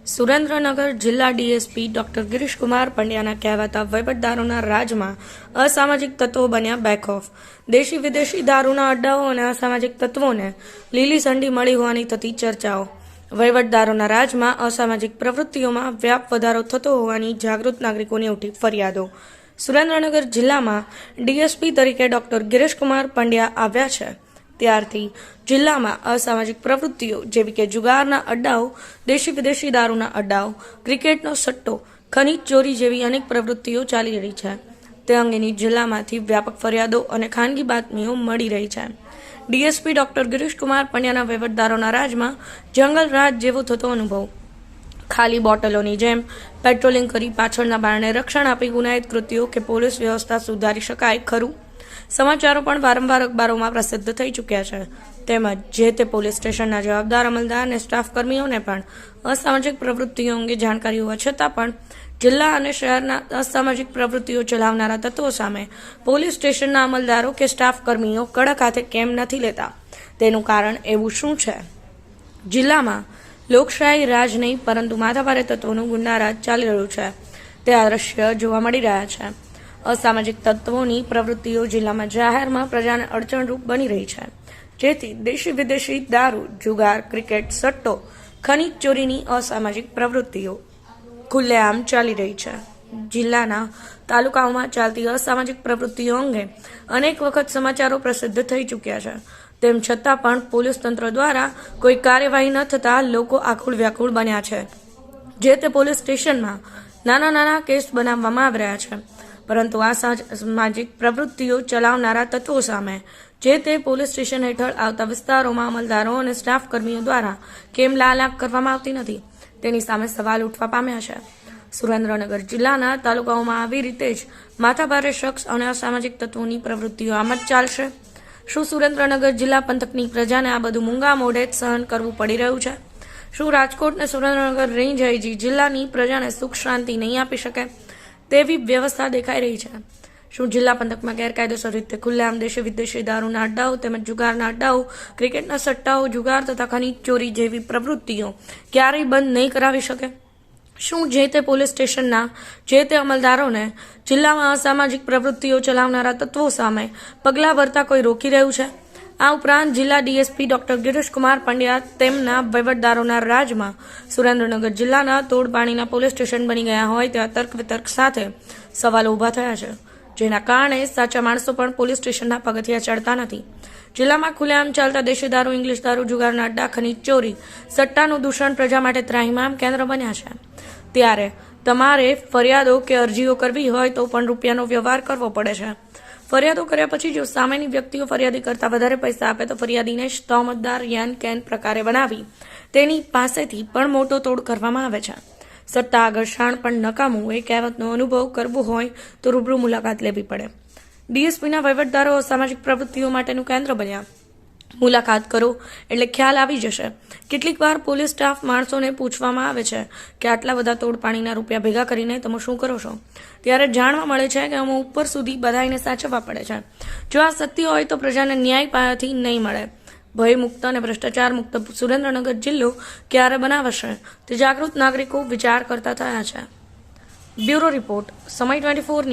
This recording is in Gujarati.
સુરેન્દ્રનગર જિલ્લા ડીએસપી ડોક્ટર ગિરીશકુમાર પંડ્યાના કહેવાતા વહીવટદારોના રાજમાં અસામાજિક તત્વો બન્યા બેખૌફ. દેશી વિદેશી દારૂના અડ્ડાઓ અને અસામાજિક તત્વોને લીલી ઝંડી મળી હોવાની થતી ચર્ચાઓ. વહીવટદારોના રાજમાં અસામાજિક પ્રવૃત્તિઓમાં વ્યાપ વધારો થતો હોવાની જાગૃત નાગરિકોની ઉઠી ફરિયાદો. સુરેન્દ્રનગર જિલ્લામાં ડીએસપી તરીકે ડોક્ટર ગિરીશકુમાર પંડ્યા આવ્યા છે ત્યારથી જિલ્લામાં અસામાજિક પ્રવૃત્તિઓ જેવી કે જુગારના અડ્ડાઓ, દેશી વિદેશી દારૂના અડ્ડાઓ, ક્રિકેટનો સટ્ટો, ખનીજ ચોરી જેવી અનેક પ્રવૃત્તિઓ ચાલી રહી છે. તે અંગેની જિલ્લામાંથી વ્યાપક ફરિયાદો અને ખાનગી બાતમીઓ મળી રહી છે. ડીએસપી ડોક્ટર ગિરીશકુમાર પંડ્યાના વહીવટદારોના રાજમાં જંગલ રાજ જેવો થતો અનુભવ. ખાલી બોટલોની જેમ પેટ્રોલિંગ કરી પાછળના બારણે રક્ષણ આપી ગુનાહિત કૃત્યો કે પોલીસ વ્યવસ્થા સુધારી શકાય ખરું? સમાચારો પણ વારંવાર અખબારોમાં પ્રસિદ્ધ થઈ ચૂક્યા છે. તેમજ જે તે પોલીસ સ્ટેશનના જવાબદાર અમલદાર અને સ્ટાફ કર્મીઓને પણ અસામાજિક પ્રવૃત્તિઓ અંગે જાણકારી હોવા છતાં પણ જિલ્લા અને શહેરના અસામાજિક પ્રવૃત્તિઓ ચલાવનારા તત્વો સામે પોલીસ સ્ટેશનના અમલદારો કે સ્ટાફ કર્મીઓ કડક હાથે કેમ નથી લેતા? તેનું કારણ એવું શું છે? જિલ્લામાં લોકશાહી રાજ નહીં પરંતુ માથાભારે તત્વોનું ગુંડારાજ ચાલી રહ્યું છે. તે આ દ્રશ્ય જોવા મળી રહ્યા છે. અસામાજિક તત્વોની પ્રવૃત્તિઓ જિલ્લામાં જાહેરમાં પ્રજાને અડચણરૂપ બની રહી છે, જેથી દેશી વિદેશી દારૂ, જુગાર, ક્રિકેટ, સટ્ટો, ખનીજ ચોરીની અસામાજિક પ્રવૃત્તિઓ ખુલ્લેઆમ ચાલી રહી છે. જિલ્લાના તાલુકાઓમાં ચાલતી અસામાજિક પ્રવૃત્તિઓ અંગે અનેક વખત સમાચારો પ્રસિદ્ધ થઈ ચૂક્યા છે. તેમ છતાં પણ પોલીસ તંત્ર દ્વારા કોઈ કાર્યવાહી ન થતાં લોકો આકુળ વ્યાકુળ બન્યા છે. જે તે પોલીસ સ્ટેશનમાં નાના નાના કેસ બનાવવામાં આવી રહ્યા છે, પરંતુ આ સામાજિક પ્રવૃત્તિઓ ચલાવનારા તત્વો સામે જે તે પોલીસ સ્ટેશન હેઠળ આવતા વિસ્તારોમાં અમલદારો અને સ્ટાફ કર્મીઓ દ્વારા કેમ લાલાક કરવામાં આવતી નથી, તેની સામે સવાલ ઉઠવા પામ્યા છે. સુરેન્દ્રનગર જિલ્લાના તાલુકાઓમાં આવી રીતે જ માથાભારે શખ્સ અને અસામાજિક તત્વોની પ્રવૃત્તિઓ આમ જ ચાલશે? શું સુરેન્દ્રનગર જિલ્લા પંથકની પ્રજાને આ બધું મૂંગા મોઢે જ સહન કરવું પડી રહ્યું છે? શું રાજકોટ અને સુરેન્દ્રનગર રેન્જ આઈજી જિલ્લાની પ્રજાને સુખ શાંતિ નહીં આપી શકે તેવી વ્યવસ્થા દેખાઈ રહી છે? શું જિલ્લા પંથકમાં ગેરકાયદેસર રીતે ખુલ્લેઆમ દેશી વિદેશી દારૂના અડ્ડાઓ તેમજ જુગારના અડ્ડાઓ, ક્રિકેટના સટ્ટાઓ, જુગાર તથા ખનીજ ચોરી જેવી પ્રવૃત્તિઓ ક્યારેય બંધ નહીં કરાવી શકે? શું જે તે પોલીસ સ્ટેશનના જે તે અમલદારોને જિલ્લામાં અસામાજિક પ્રવૃત્તિઓ ચલાવનારા તત્વો સામે પગલાં ભરતા કોઈ રોકી રહ્યું છે? આ ઉપરાંત જિલ્લા ડીએસપી ડોક્ટર ગિરીશકુમાર પંડ્યા તેમના વહીવટદારોના રાજમાં સુરેન્દ્રનગર જિલ્લાના તોડપાણીના પોલીસ સ્ટેશન બની ગયા હોય તેવા તર્ક વિતર્ક સાથે સવાલો ઊભા થયા છે, જેના કારણે સાચા માણસો પણ પોલીસ સ્ટેશનના પગથિયા ચડતા નથી. જિલ્લામાં ખુલ્લેઆમ ચાલતા દેશી દારૂ, ઇંગ્લિશ દારૂ, જુગારના અડ્ડા, ખનીજ ચોરી, સટ્ટાનું દૂષણ પ્રજા માટે ત્રાહિમામ કેન્દ્ર બન્યા છે. ત્યારે તમારે ફરિયાદો કે અરજીઓ કરવી હોય તો પણ રૂપિયાનો વ્યવહાર કરવો પડે છે. ફરિયાદો કર્યા પછી જો સામેની વ્યક્તિઓ ફરિયાદી કરતાં વધારે પૈસા આપે તો ફરિયાદીને જ તોમતદાર યાન કેન પ્રકારે બનાવી તેની પાસેથી પણ મોટો તોડ કરવામાં આવે છે. સત્તા આગળ શાણ પણ નકામું એ કહેવતનો અનુભવ કરવો હોય તો રૂબરૂ મુલાકાત લેવી પડે. ડીએસપીના વહીવટદારો સામાજિક પ્રવૃત્તિઓ માટેનું કેન્દ્ર બન્યા. મુલાકાત કરો એટલે ખ્યાલ આવી જશે. કેટલીક વાર પોલીસ સ્ટાફ માણસોને પૂછવામાં આવે છે કે આટલા બધા તોડ પાણીના રૂપિયા ભેગા કરીને તમે શું કરો છો? ત્યારે જાણવા મળે છે કે અમે ઉપર સુધી બધાઈને સાચવવા પડે છે. જો આ સત્ય હોય તો પ્રજાને ન્યાય પાયાથી નહીં મળે. ભય મુક્ત અને ભ્રષ્ટાચાર મુક્ત સુરેન્દ્રનગર જિલ્લો ક્યારે બનાવશે તે જાગૃત નાગરિકો વિચાર કરતા થયા છે. બ્યુરો રિપોર્ટ, સમય 24.